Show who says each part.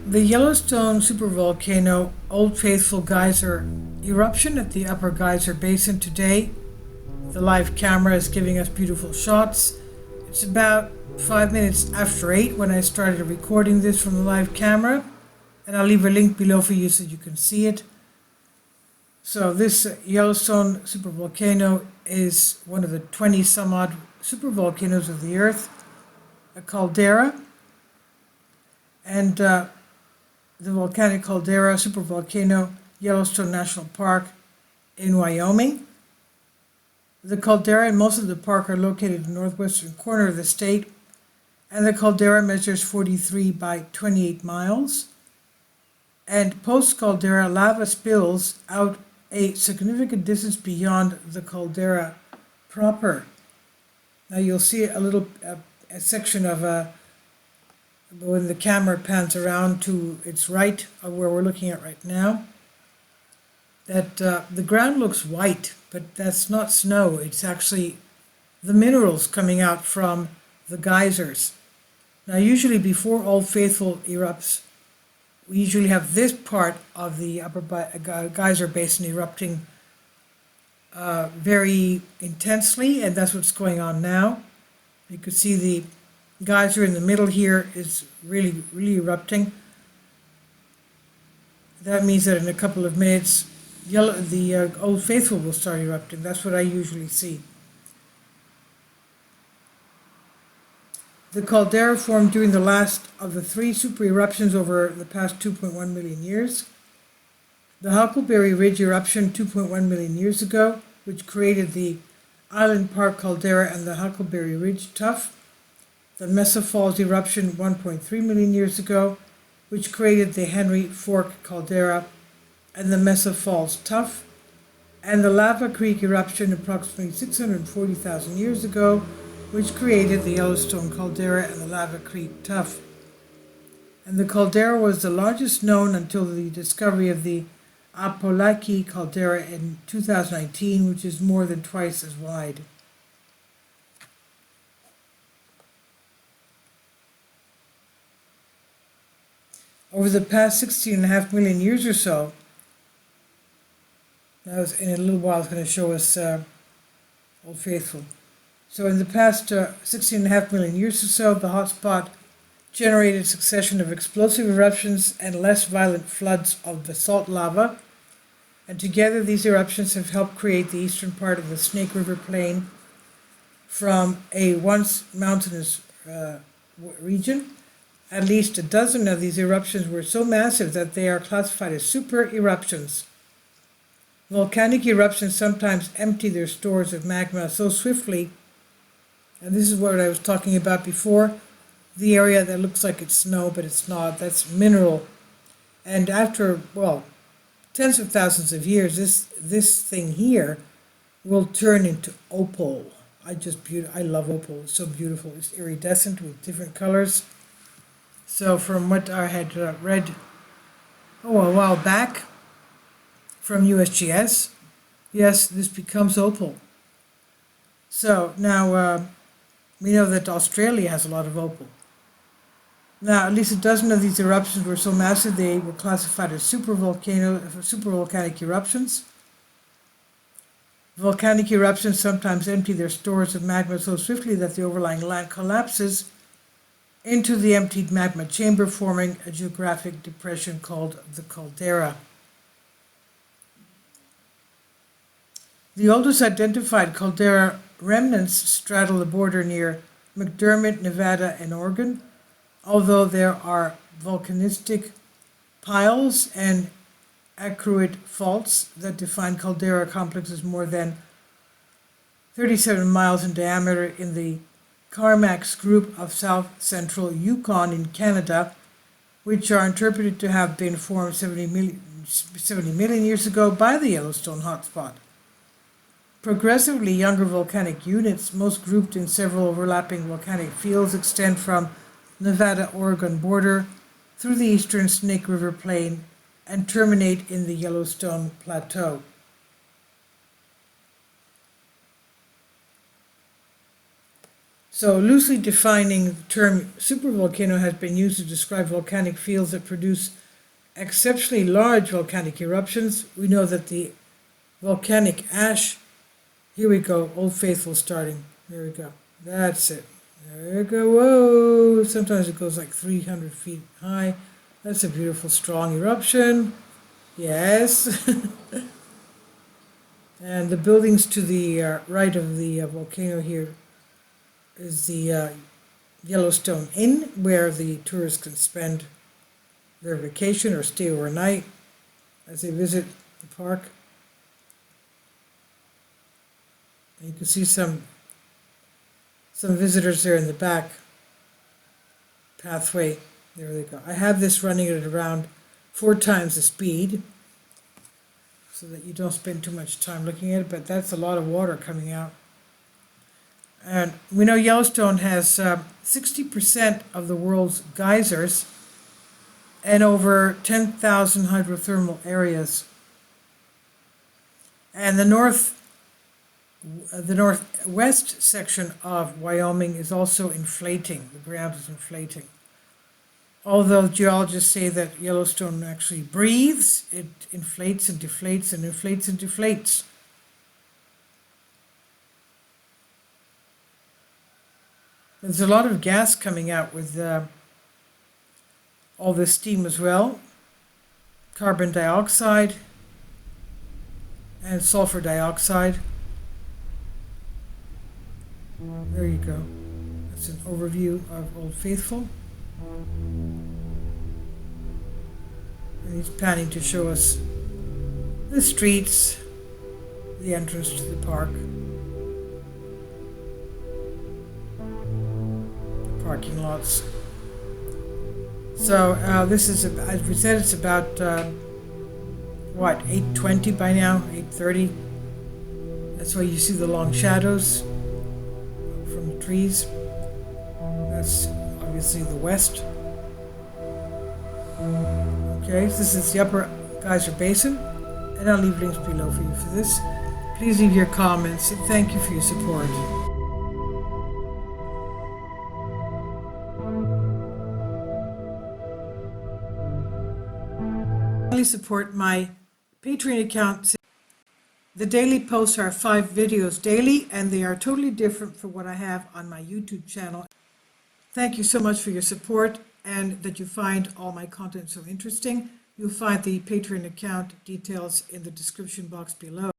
Speaker 1: The Yellowstone Supervolcano Old Faithful Geyser Eruption at the Upper Geyser Basin today. The live camera is giving us beautiful shots. It's about 5 minutes after 8 when I started recording this from the live camera, and I'll leave a link below for you so you can see it. So this Yellowstone supervolcano is one of the 20 some odd supervolcanoes of the Earth, a caldera, and the volcanic caldera supervolcano, Yellowstone National Park in Wyoming. The caldera and most of the park are located in the northwestern corner of the state, and the caldera measures 43 by 28 miles. And post-caldera lava spills out a significant distance beyond the caldera proper. Now you'll see a section of when the camera pans around to its right of where we're looking at right now, that the ground looks white, but that's not snow. It's actually the minerals coming out from the geysers. Now usually before Old Faithful erupts, we usually have this part of the upper geyser basin erupting very intensely, and that's what's going on now. You can see the geyser in the middle here is really erupting. That means that in a couple of minutes, the Old Faithful will start erupting. That's what I usually see. The caldera formed during the last of the three super eruptions over the past 2.1 million years. The Huckleberry Ridge eruption 2.1 million years ago, which created the Island Park caldera and the Huckleberry Ridge tuff. The Mesa Falls eruption 1.3 million years ago, which created the Henry Fork caldera and the Mesa Falls tuff. And the Lava Creek eruption approximately 640,000 years ago, which created the Yellowstone caldera and the Lava Creek tuff. And the caldera was the largest known until the discovery of the Apalaki caldera in 2019, which is more than twice as wide. Over the past 16.5 million years or so, now in a little while it's going to show us Old Faithful. So in the past 16.5 million years or so, the hotspot generated a succession of explosive eruptions and less violent floods of basalt lava. And together these eruptions have helped create the eastern part of the Snake River Plain from a once mountainous region. At least a dozen of these eruptions were so massive that they are classified as super eruptions. Volcanic eruptions sometimes empty their stores of magma so swiftly, and this is what I was talking about before, the area that looks like it's snow, but it's not. That's mineral. And after, tens of thousands of years, this thing here will turn into opal. I love opal. It's so beautiful. It's iridescent with different colors. So from what I had read a while back from USGS, yes, this becomes opal. So now we know that Australia has a lot of opal. Now, at least a dozen of these eruptions were so massive they were classified as supervolcanic eruptions. Volcanic eruptions sometimes empty their stores of magma so swiftly that the overlying land collapses into the emptied magma chamber, forming a geographic depression called the caldera. The oldest identified caldera remnants straddle the border near McDermott, Nevada, and Oregon, although there are volcanistic piles and accrued faults that define caldera complexes more than 37 miles in diameter in the Carmacks group of south-central Yukon in Canada, which are interpreted to have been formed 70 million years ago by the Yellowstone hotspot. Progressively younger volcanic units, most grouped in several overlapping volcanic fields, extend from Nevada-Oregon border through the eastern Snake River Plain and terminate in the Yellowstone Plateau. So loosely defining the term supervolcano has been used to describe volcanic fields that produce exceptionally large volcanic eruptions. We know that the volcanic ash, here we go, Old Faithful starting. There we go. That's it. There we go. Whoa! Sometimes it goes like 300 feet high. That's a beautiful, strong eruption. Yes. And the buildings to the right of the volcano here is the Yellowstone Inn, where the tourists can spend their vacation or stay overnight as they visit the park. And you can see some visitors there in the back pathway. There they go. I have this running at around 4 times the speed so that you don't spend too much time looking at it, but that's a lot of water coming out. And we know Yellowstone has 60% of the world's geysers and over 10,000 hydrothermal areas. And the northwest section of Wyoming is also inflating. The ground is inflating. Although geologists say that Yellowstone actually breathes, it inflates and deflates and inflates and deflates. There's a lot of gas coming out with all this steam as well. Carbon dioxide and sulfur dioxide. There you go. That's an overview of Old Faithful. And he's planning to show us the streets, the entrance to the park, the parking lots. So this is, as we said, it's about, 8:20 by now, 8:30. That's why you see the long shadows from the trees. That's obviously the west. Okay, so this is the upper Geyser Basin, and I'll leave links below for you for this. Please leave your comments, and thank you for your support. Please support my Patreon account. The daily posts are 5 videos daily, and they are totally different from what I have on my YouTube channel. Thank you so much for your support and that you find all my content so interesting. You'll find the Patreon account details in the description box below.